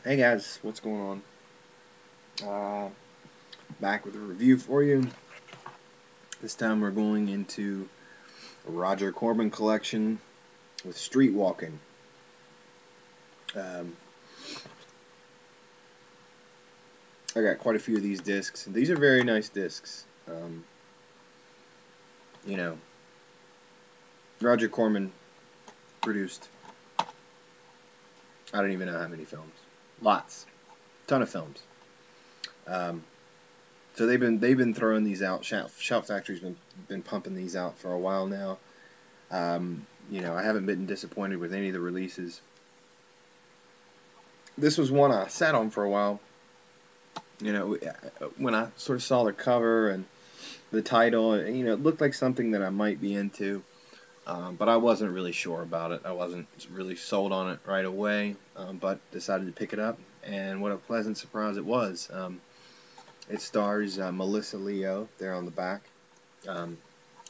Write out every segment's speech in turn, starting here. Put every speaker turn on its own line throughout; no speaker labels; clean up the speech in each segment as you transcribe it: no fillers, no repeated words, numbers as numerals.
Hey guys, what's going on? Back with a review for you. This time we're going into a Roger Corman collection with Streetwalkin. Um, I got quite a few of these discs. These are very nice discs. You know, Roger Corman produced, I don't even know how many films. Lots. Ton of films. Um, so they've been throwing these out. Shout Factory's been pumping these out for a while now. I haven't been disappointed with any of the releases. This was one I sat on for a while. When I sort of saw the cover and the title, it looked like something that I might be into, but I wasn't really sure about it. I wasn't really sold on it right away, but decided to pick it up, and what a pleasant surprise it was. It stars Melissa Leo there on the back. Um,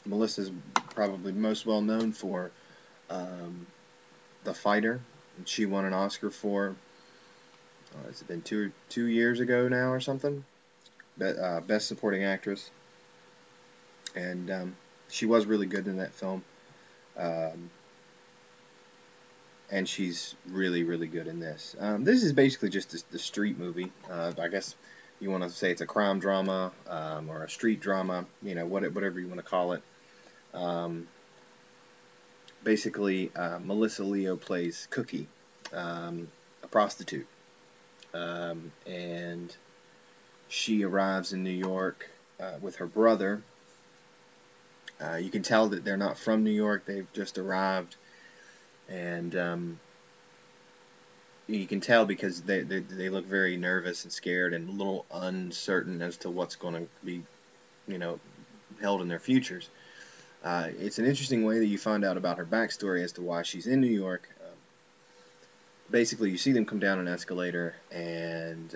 Melissa's probably most well known for um, The Fighter, and she won an Oscar for, has it been two years ago now or something? Best Supporting Actress, and she was really good in that film, um, and she's really, really good in this. This is basically just the street movie. I guess you want to say it's a crime drama or a street drama, whatever you want to call it. Um, basically, Melissa Leo plays Cookie, a prostitute, and she arrives in New York with her brother. You can tell that they're not from New York. They've just arrived, and you can tell because they look very nervous and scared and a little uncertain as to what's going to be, you know, held in their futures. It's an interesting way that you find out about her backstory as to why she's in New York. Basically, you see them come down an escalator, and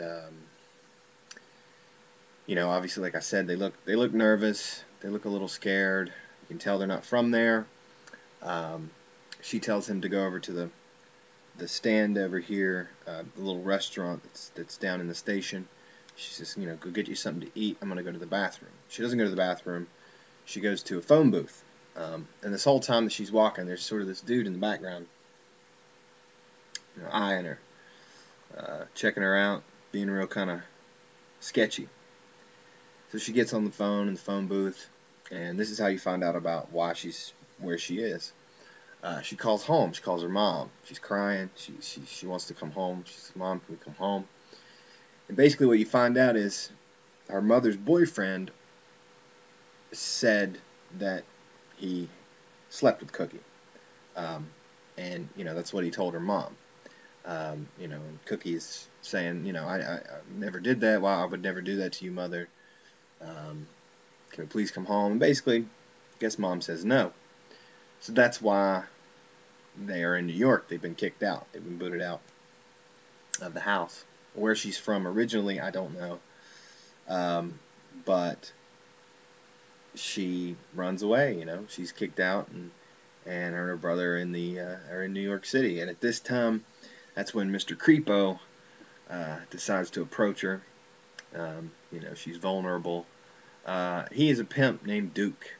obviously, like I said, they look nervous. They look a little scared. You can tell they're not from there. Um, she tells him to go over to the stand over here, the little restaurant that's down in the station. She says, go get you something to eat. I'm gonna go to the bathroom. She doesn't go to the bathroom. She goes to a phone booth. And this whole time that she's walking, there's sort of this dude in the background, eyeing her, checking her out, being real kind of sketchy. So she gets on the phone in the phone booth, and this is how you find out about why she's where she is. She calls home. She calls her mom. She's crying. She wants to come home. She says, "Mom, can we come home?" And basically, what you find out is her mother's boyfriend said that he slept with Cookie, um, and that's what he told her mom. And Cookie's saying, I never did that. Well, I would never do that to you, mother. Can we please come home? And basically, I guess mom says no. So that's why they are in New York. They've been kicked out. They've been booted out of the house. Where she's from originally, I don't know. But she runs away. She's kicked out, and her and her brother are in New York City. And at this time, that's when Mr. Creepo decides to approach her. She's vulnerable. He is a pimp named Duke.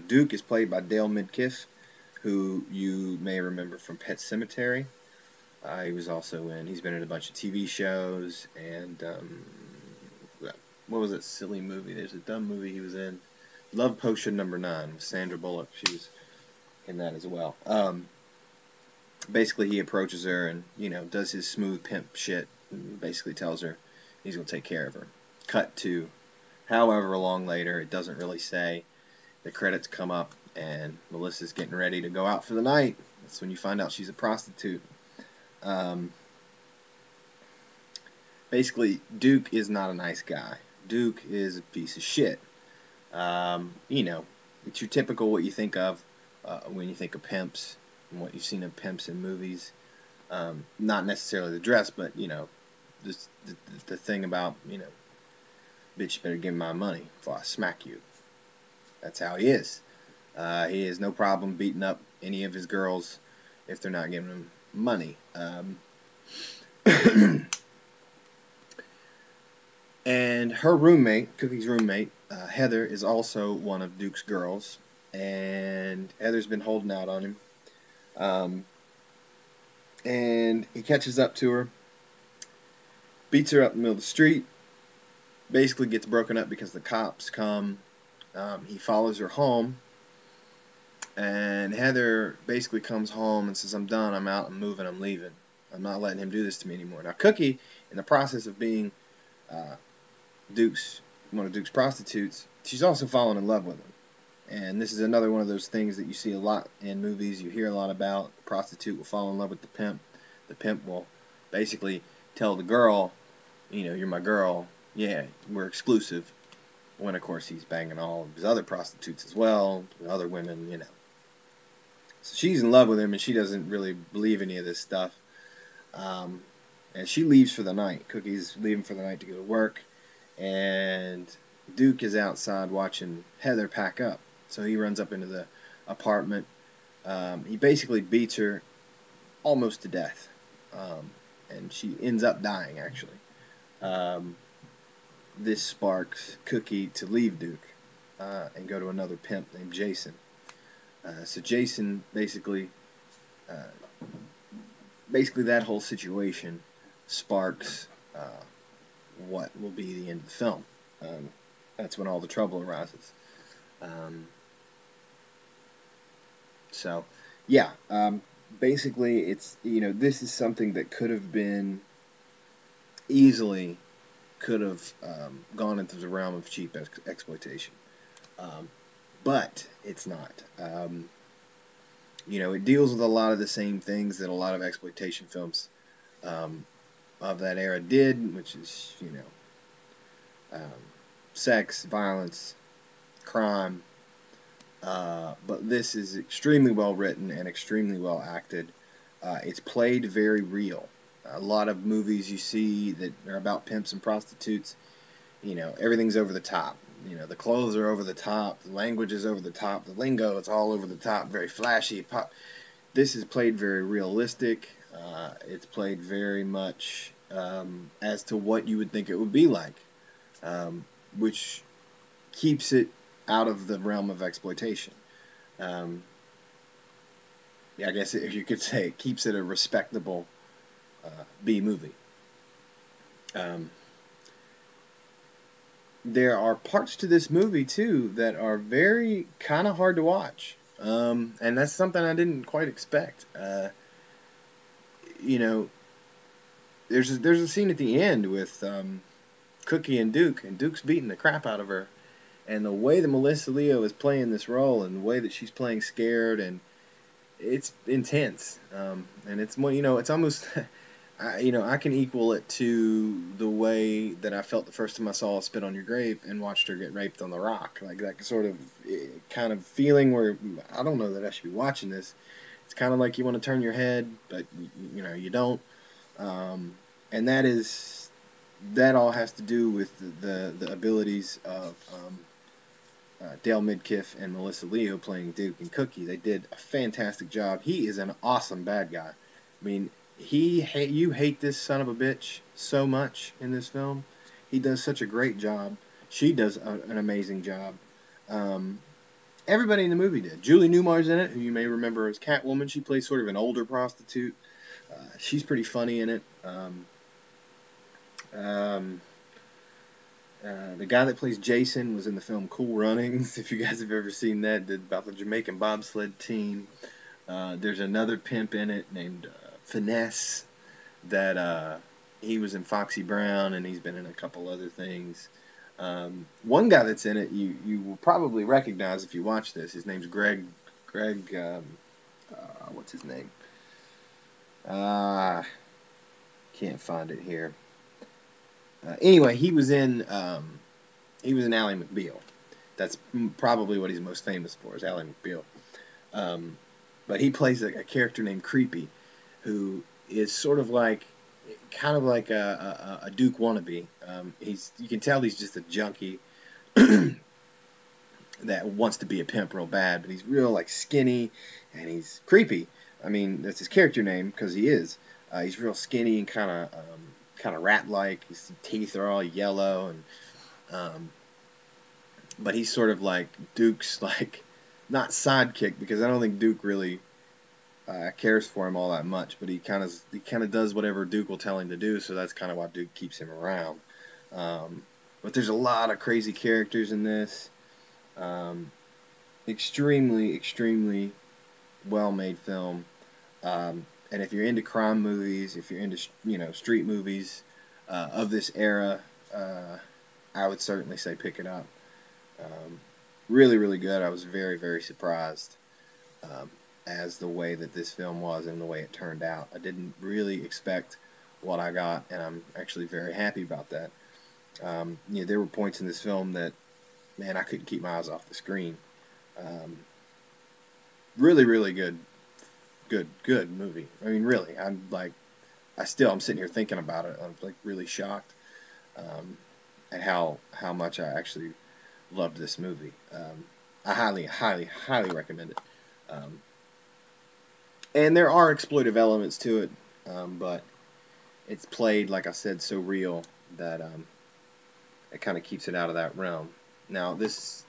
Duke is played by Dale Midkiff, who you may remember from Pet Sematary. He's been in a bunch of TV shows, and what was that silly movie? There's a dumb movie he was in. Love Potion #9 with Sandra Bullock. She was in that as well. Basically, he approaches her and, does his smooth pimp shit, and basically tells her he's going to take care of her. Cut to however long later, it doesn't really say. The credits come up, and Melissa's getting ready to go out for the night. That's when you find out she's a prostitute. Basically, Duke is not a nice guy. Duke is a piece of shit. It's your typical what you think of when you think of pimps and what you've seen of pimps in movies. Not necessarily the dress, but, just the thing about, bitch, you better give me my money before I smack you. That's how he is. He has no problem beating up any of his girls if they're not giving him money. And her roommate, Cookie's roommate, Heather, is also one of Duke's girls. And Heather's been holding out on him. And he catches up to her, beats her up in the middle of the street, basically gets broken up because the cops come. He follows her home. And Heather basically comes home and says, I'm done, I'm out, I'm moving, I'm leaving. I'm not letting him do this to me anymore. Now, Cookie, in the process of being one of Duke's prostitutes, she's also fallen in love with him. And this is another one of those things that you see a lot in movies, you hear a lot about. The prostitute will fall in love with the pimp. The pimp will basically tell the girl, you're my girl, yeah, we're exclusive. When, of course, he's banging all of his other prostitutes as well, other women, So she's in love with him, and she doesn't really believe any of this stuff. And she leaves for the night. Cookie's leaving for the night to go to work. And Duke is outside watching Heather pack up. So he runs up into the apartment. He basically beats her almost to death. And she ends up dying, actually. This sparks Cookie to leave Duke and go to another pimp named Jason. So Jason basically that whole situation sparks what will be the end of the film. That's when all the trouble arises. Basically it's, this is something that could have been easily gone into the realm of cheap exploitation. But it's not. It deals with a lot of the same things that a lot of exploitation films of that era did, which is, sex, violence, crime. But this is extremely well written and extremely well acted. It's played very real. A lot of movies you see that are about pimps and prostitutes, everything's over the top. The clothes are over the top, the language is over the top, the lingo, it's all over the top, very flashy. This is played very realistic. It's played very much as to what you would think it would be like, which keeps it out of the realm of exploitation. I guess if you could say it keeps it a respectable B movie. There are parts to this movie, too, that are very kind of hard to watch. And that's something I didn't quite expect. There's a scene at the end with Cookie and Duke's beating the crap out of her. And the way that Melissa Leo is playing this role and the way that she's playing scared, and it's intense. And it's more, it's almost... I can equal it to the way that I felt the first time I saw Spit on Your Grave and watched her get raped on the rock. Like that sort of kind of feeling where I don't know that I should be watching this. It's kind of like you want to turn your head, but you don't. And that all has to do with the abilities of Dale Midkiff and Melissa Leo playing Duke and Cookie. They did a fantastic job. He is an awesome bad guy. I mean, you hate this son of a bitch so much in this film. He does such a great job. She does an amazing job. Everybody in the movie did. Julie Newmar's in it, who you may remember as Catwoman. She plays sort of an older prostitute. She's pretty funny in it. The guy that plays Jason was in the film Cool Runnings. If you guys have ever seen that, about the Jamaican bobsled team. There's another pimp in it named Finesse that he was in Foxy Brown, and he's been in a couple other things. One guy that's in it you will probably recognize if you watch this. His name's Greg. What's his name? Can't find it here. Anyway, he was in Ally McBeal. That's probably what he's most famous for, is Ally McBeal. But he plays a character named Creepy, who is sort of like, kind of like a Duke wannabe. You can tell he's just a junkie that wants to be a pimp real bad, but he's real like skinny and he's creepy. I mean, that's his character name because he is. He's real skinny and kind of rat-like. His teeth are all yellow, and but he's sort of like Duke's like not sidekick, because I don't think Duke really cares for him all that much. But he kind of does whatever Duke will tell him to do, so that's kind of why Duke keeps him around. But there's a lot of crazy characters in this. Extremely well-made film. And if you're into crime movies, if you're into street movies of this era, I would certainly say pick it up. Really good. I was very surprised as the way that this film was and the way it turned out. I didn't really expect what I got, and I'm actually very happy about that. There were points in this film that, man, I couldn't keep my eyes off the screen. Really good movie. I mean, really, I'm sitting here thinking about it. I'm like really shocked at how much I actually loved this movie. I highly recommend it. And there are exploitive elements to it, but it's played, like I said, so real that it kind of keeps it out of that realm. Now, this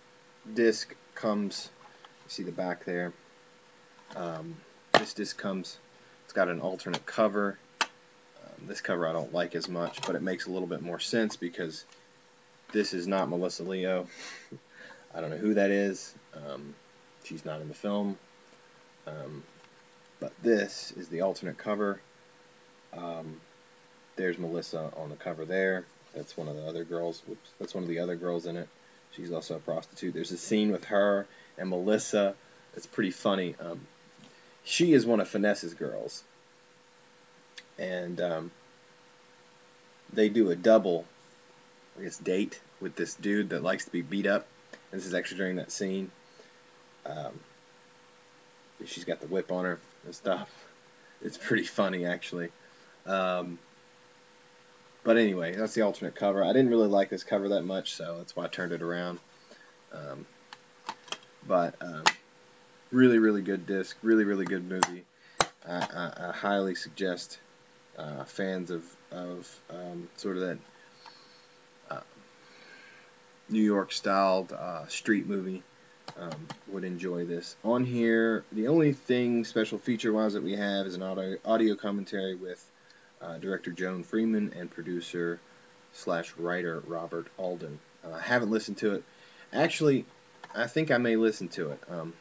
disc comes, you see the back there. This disc comes, it's got an alternate cover. This cover I don't like as much, but it makes a little bit more sense because this is not Melissa Leo. I don't know who that is. She's not in the film. But this is the alternate cover. There's Melissa on the cover there. That's one of the other girls. Whoops, that's one of the other girls in it. She's also a prostitute. There's a scene with her and Melissa. It's pretty funny. She is one of Finesse's girls. And they do a double, I guess, date with this dude that likes to be beat up. And this is actually during that scene. She's got the whip on her and stuff. It's pretty funny, actually. But anyway, that's the alternate cover. I didn't really like this cover that much, so that's why I turned it around. But really good disc. Really good movie. I highly suggest fans of sort of that New York-styled street movie would enjoy this. On here, the only thing special feature-wise that we have is an audio commentary with director Joan Freeman and producer/writer Robert Alden. I haven't listened to it. Actually, I think I may listen to it.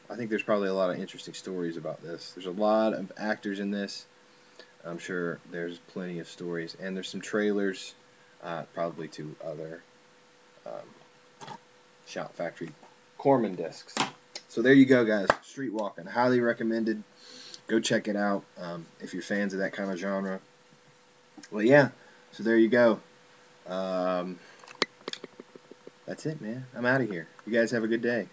I think there's probably a lot of interesting stories about this. There's a lot of actors in this. I'm sure there's plenty of stories. And there's some trailers, probably to other Shout Factory Corman discs. So there you go, guys. Streetwalkin'. Highly recommended. Go check it out if you're fans of that kind of genre. Well, yeah. So there you go. That's it, man. I'm out of here. You guys have a good day.